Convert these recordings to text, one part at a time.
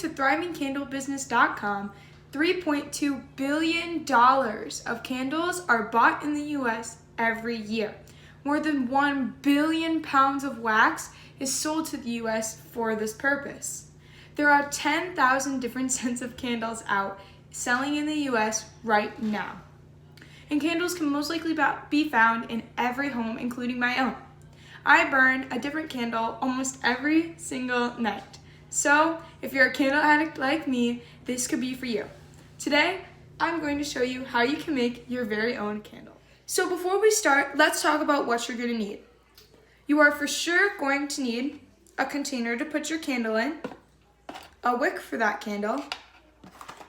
to thrivingcandlebusiness.com, $3.2 billion of candles are bought in the US every year. More than 1 billion pounds of wax is sold to the US for this purpose. There are 10,000 different scents of candles out selling in the US right now. And candles can most likely be found in every home, including my own. I burn a different candle almost every single night. So, if you're a candle addict like me, this could be for you. Today, I'm going to show you how you can make your very own candle. So before we start, let's talk about what you're going to need. You are for sure going to need a container to put your candle in, a wick for that candle,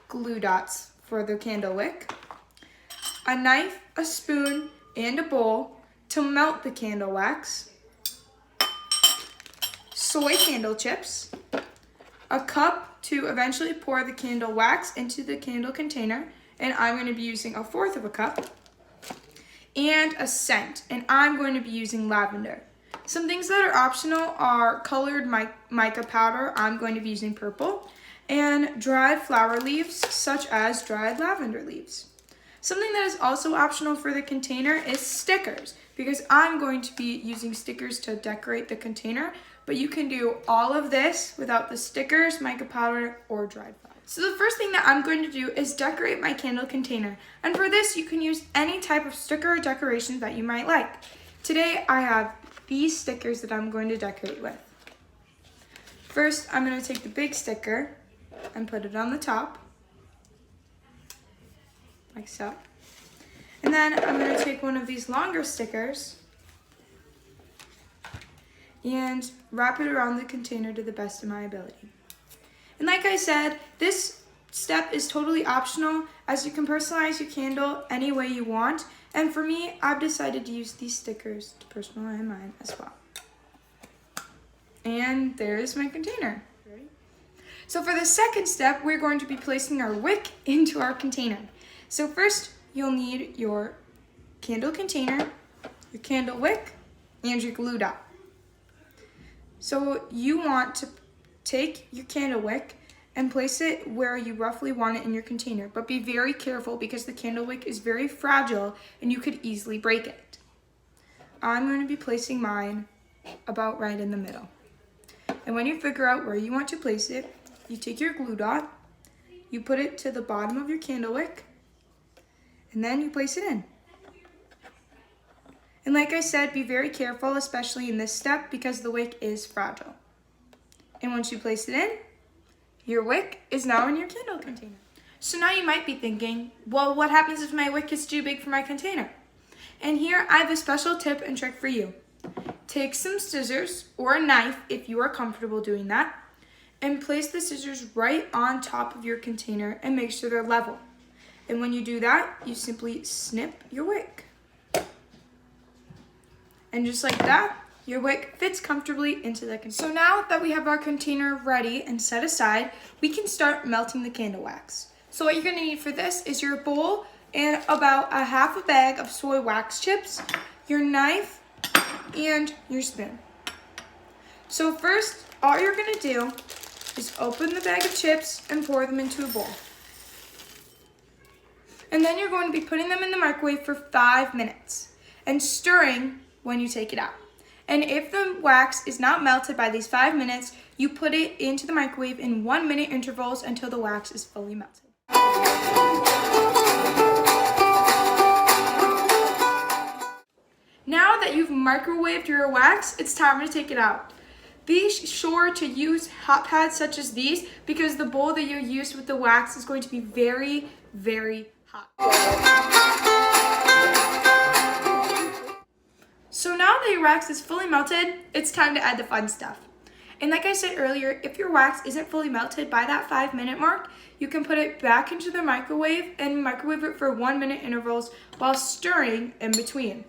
glue dots for the candle wick, a knife, a spoon, and a bowl to melt the candle wax, soy candle chips, a cup to eventually pour the candle wax into the candle container, and I'm going to be using 1/4 of a cup, and a scent, and I'm going to be using lavender. Some things that are optional are colored mica powder, I'm going to be using purple, and dried flower leaves such as dried lavender leaves. Something that is also optional for the container is stickers, because I'm going to be using stickers to decorate the container, but you can do all of this without the stickers, mica powder, or dried flowers. So the first thing that I'm going to do is decorate my candle container, and for this you can use any type of sticker or decorations that you might like. Today I have these stickers that I'm going to decorate with. First, I'm going to take the big sticker and put it on the top, like so. And then I'm going to take one of these longer stickers and wrap it around the container to the best of my ability. And like I said, this step is totally optional, as you can personalize your candle any way you want. And for me, I've decided to use these stickers to personalize mine as well. And there's my container. So for the second step, we're going to be placing our wick into our container. So first, you'll need your candle container, your candle wick, and your glue dot. So you want to take your candle wick and place it where you roughly want it in your container, but be very careful because the candle wick is very fragile and you could easily break it. I'm going to be placing mine about right in the middle. And when you figure out where you want to place it, you take your glue dot, you put it to the bottom of your candle wick, and then you place it in. And like I said, be very careful, especially in this step, because the wick is fragile. And once you place it in, your wick is now in your candle container. So now you might be thinking, well, what happens if my wick is too big for my container? And here I have a special tip and trick for you. Take some scissors or a knife if you are comfortable doing that, and place the scissors right on top of your container and make sure they're level. And when you do that, you simply snip your wick. And just like that, your wick fits comfortably into the container. So now that we have our container ready and set aside, we can start melting the candle wax. So what you're going to need for this is your bowl and about 1/2 bag of soy wax chips, your knife, and your spoon. So first, all you're going to do is open the bag of chips and pour them into a bowl. And then you're going to be putting them in the microwave for 5 minutes and stirring when you take it out. And if the wax is not melted by these 5 minutes, you put it into the microwave in 1-minute intervals until the wax is fully melted. Now that you've microwaved your wax, it's time to take it out. Be sure to use hot pads such as these, because the bowl that you use with the wax is going to be very, very hot. So now that your wax is fully melted, it's time to add the fun stuff. And like I said earlier, if your wax isn't fully melted by that 5-minute mark, you can put it back into the microwave and microwave it for 1-minute intervals while stirring in between.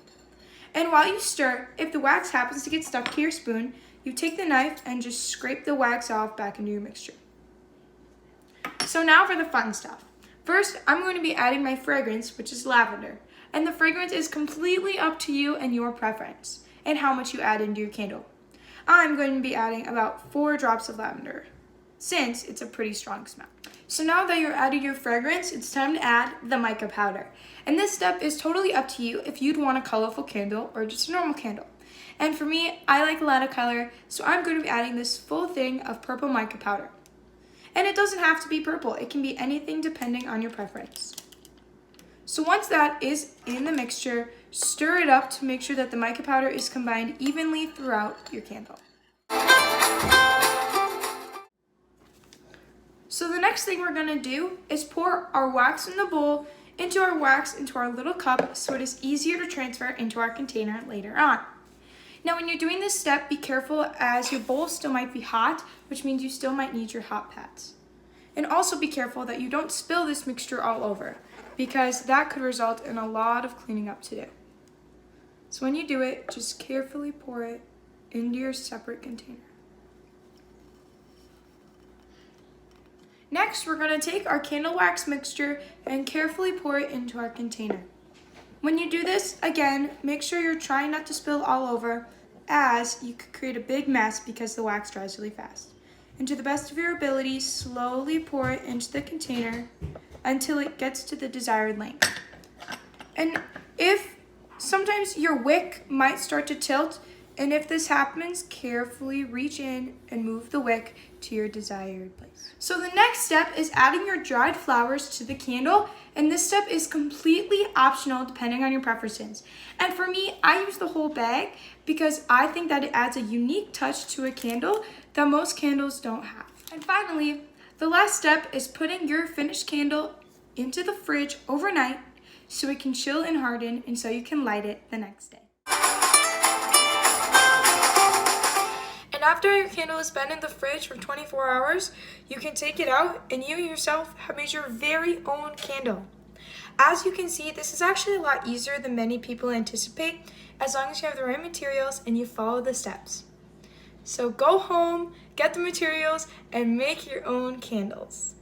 And while you stir, if the wax happens to get stuck to your spoon, you take the knife and just scrape the wax off back into your mixture. So now for the fun stuff. First, I'm going to be adding my fragrance, which is lavender. And the fragrance is completely up to you and your preference, and how much you add into your candle. I'm going to be adding about 4 drops of lavender. since it's a pretty strong smell. So now that you're adding your fragrance, it's time to add the mica powder. And this step is totally up to you if you'd want a colorful candle or just a normal candle. And for me, I like a lot of color, so I'm going to be adding this full thing of purple mica powder. And it doesn't have to be purple, it can be anything depending on your preference. So once that is in the mixture, stir it up to make sure that the mica powder is combined evenly throughout your candle. So the next thing we're going to do is pour our wax in the bowl into our little cup so it is easier to transfer into our container later on. Now when you're doing this step, be careful as your bowl still might be hot, which means you still might need your hot pads. And also be careful that you don't spill this mixture all over, because that could result in a lot of cleaning up to do. So when you do it, just carefully pour it into your separate container. Next, we're going to take our candle wax mixture and carefully pour it into our container. When you do this, again, make sure you're trying not to spill all over, as you could create a big mess because the wax dries really fast. And to the best of your ability, slowly pour it into the container until it gets to the desired length. And if sometimes your wick might start to tilt, and if this happens, carefully reach in and move the wick to your desired place. So the next step is adding your dried flowers to the candle, and this step is completely optional depending on your preferences. And for me, I use the whole bag because I think that it adds a unique touch to a candle that most candles don't have. And finally, the last step is putting your finished candle into the fridge overnight so it can chill and harden, and so you can light it the next day. And after your candle has been in the fridge for 24 hours, you can take it out and you yourself have made your very own candle. As you can see, this is actually a lot easier than many people anticipate, as long as you have the right materials and you follow the steps. So go home, get the materials, and make your own candles.